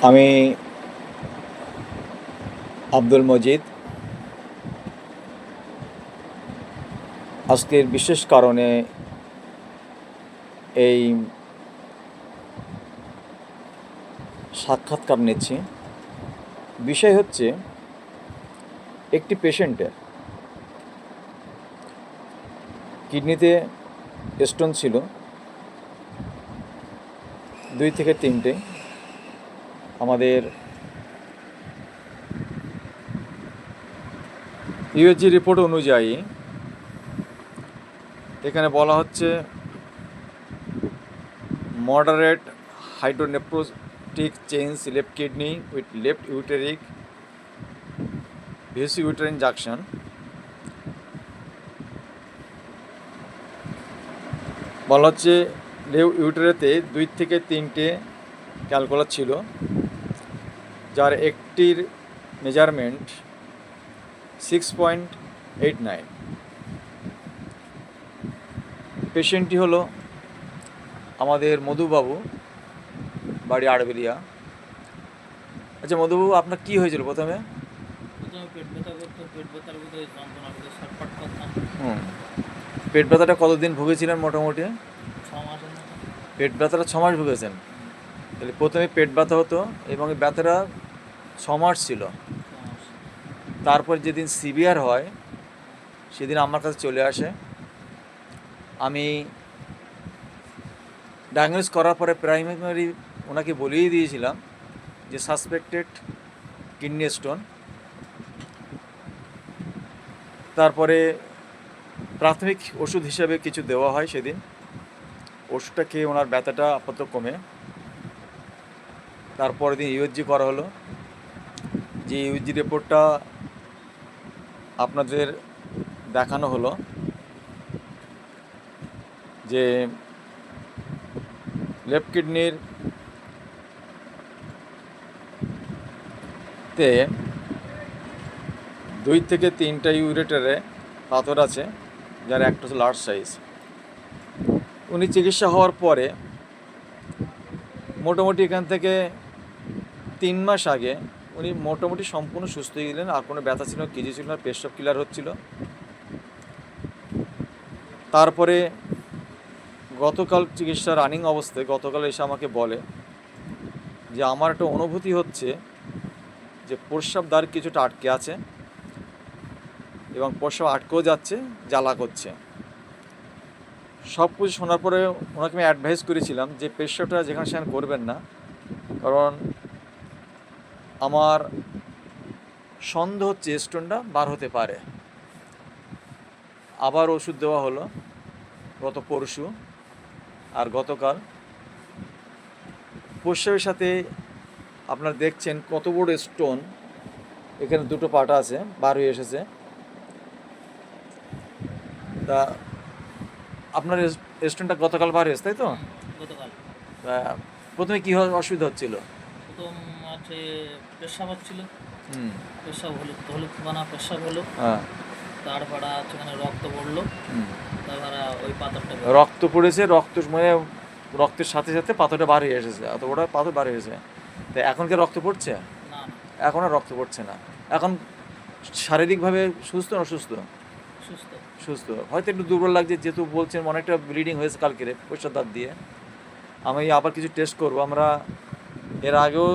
আমি আব্দুল মজিদ। আজকের বিশেষ কারণে এই সাক্ষাৎকার নিচ্ছি। বিষয় হচ্ছে, একটি পেশেন্টের কিডনিতে স্টোন ছিল 2 থেকে 3টে। আমাদের ইউএসজি রিপোর্ট অনুযায়ী এখানে বলা হচ্ছে moderate hydronephrotic change left kidney with left ureteric vesicoureteric junction. বলা হচ্ছে লেফট ইউটেরাতে 2 থেকে 3টে ক্যালকুলাস ছিল, যার একটির মেজারমেন্ট 6.89। পেশেন্টটি হলো আমাদের মধুবাবু, বাড়ি আড়বেলিয়া। আচ্ছা মধুবাবু, আপনার কি হয়েছিল প্রথমে? পেট ব্যথা করতো, পেট ব্যথার ভিতরে যন্ত্রণা করতো, ছটফট করতাম। পেট ব্যথাটা কতদিন ভুগেছিলেন মোটামুটি? 6 মাসের মতো। পেট ব্যথাটা 6 মাস ভুগেছেন? তাহলে প্রথমে পেট ব্যথা হতো এবং এই ব্যথাটা 6 মাস ছিল। 6 মাস। তারপর যেদিন সিভিয়ার হয় সেদিন আমার কাছে চলে আসে। আমি ডায়াগনোস করার পরে প্রাইমারি ওনাকে বলেই দিয়েছিলাম যে সাসপেক্টেড কিডনি স্টোন। তারপরে প্রাথমিক ওষুধ হিসাবে কিছু দেওয়া হয় সেদিন। ওষুধটা খেয়ে ওনার ব্যথাটা আপাতত কমে। তারপরের দিন ইউএসজি করা হলো। যে ইউএসজি রিপোর্টটা আপনাদের দেখানো হলো যে লেফট কিডনির তে 2 থেকে 3টা ইউরেটারে পাথর আছে, যার একটা হচ্ছে লার্জ সাইজ। উনি চিকিৎসা হওয়ার পরে মোটামুটি এখান থেকে 3 মাস আগে উনি মোটামুটি সম্পূর্ণ সুস্থ হয়ে গেলেন। আর কোনো ব্যথা ছিল না, কিছু ছিল না, পেশাব ক্লিয়ার হচ্ছিল। তারপরে গতকাল চিকিৎসা রানিং অবস্থায় গতকাল এসে আমাকে বলে যে আমার একটা অনুভূতি হচ্ছে যে প্রস্রাব দ্বার কিছুটা আটকে আছে এবং প্রস্রাব আটকেও যাচ্ছে, জ্বালা করছে। সব কিছু শোনার পরে ওনাকে আমি অ্যাডভাইস করেছিলাম যে পেশাবটা যেখানে সেখানে করবেন না, কারণ আমার সন্দেহ হচ্ছে স্টোনটা বার হতে পারে। আবার ওষুধ দেওয়া হলো গত পরশু আর গতকাল। প্রস্রাবের সাথে আপনারা দেখছেন কত বড় স্টোন, এখানে 2টো পাটা আছে, বার হয়ে এসেছে। তা আপনার স্টোনটা গতকাল বার হয়েছে, তাই তো? গতকাল তা প্রথমে কী অসুবিধা হচ্ছিল? প্রথম আছে পেশাব হচ্ছিল, হুম। পেশাব হলুদ হলুদ বানা পেশাব হলো। হ্যাঁ। তারপরে সেখানে রক্ত পড়লো। তারপরে ওই পাথরটা রক্ত পড়েছে, রক্ত মানে রক্তের সাথে সাথে পাথরটা বার হয়ে এসেছে, অত বড় পাথর বার হয়েছে। তো এখন কি রক্ত পড়ছে? না না, এখন আর রক্ত পড়ছে না। এখন শারীরিকভাবে সুস্থ না অসুস্থ? সুস্থ। সুস্থ। হয়তো একটু দুর্বল লাগছে, যেহেতু বলছেন অনেকটা ব্লিডিং হয়েছে কালকে পয়সার দাঁত দিয়ে। আমি আবার কিছু টেস্ট করব। আমরা এর আগেও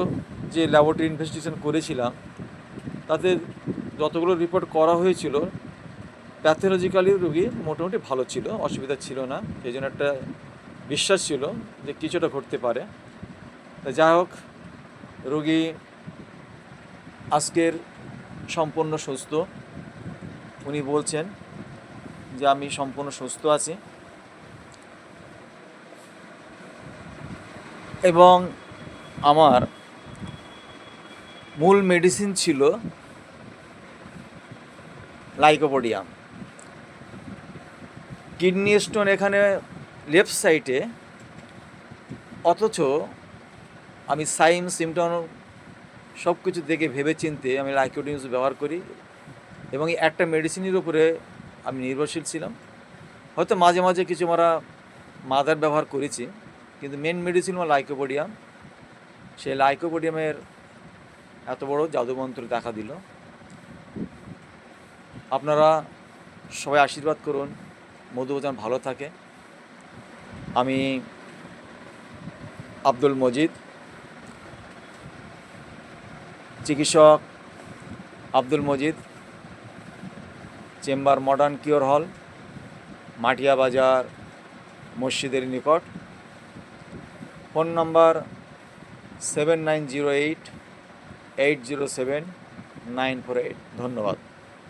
যে ল্যাবরেটরি ইনভেস্টিগেশন করেছিলাম তাতে যতগুলো রিপোর্ট করা হয়েছিল প্যাথোলজিক্যালি রোগী মোটামুটি ভালো ছিল, অসুবিধা ছিল না। সেই জন্য একটা বিশ্বাস ছিল যে কিছুটা ঘটতে পারে। তা যাই হোক, রোগী আজকের সম্পূর্ণ সুস্থ। উনি বলছেন যে আমি সম্পূর্ণ সুস্থ আছি এবং আমার মূল মেডিসিন ছিল লাইকোপোডিয়াম। কিডনি স্টোন এখানে লেফট সাইডে, অথচ আমি সাইন সিমটম সব কিছু দেখে ভেবে চিনতে আমি লাইকোপোডিয়াম ব্যবহার করি এবং এই একটা মেডিসিনের উপরে আমি নির্ভরশীল ছিলাম। হয়তো মাঝে মাঝে কিছু মাদার ব্যবহার করেছি, কিন্তু মেন মেডিসিন হলো লাইকোপোডিয়াম। সে লাইকোপোডিয়ামের এত বড় জাদুমন্ত্র দেখা দিল। আপনারা সবাই আশীর্বাদ করুন মধু যেন ভালো থাকে। আমি আব্দুল মজিদ, চিকিৎসক Abdul Majid, chamber modern cure হল, মাটিয়া বাজার মসজিদের নিকট। Phone number 7908-807-948। ধন্যবাদ।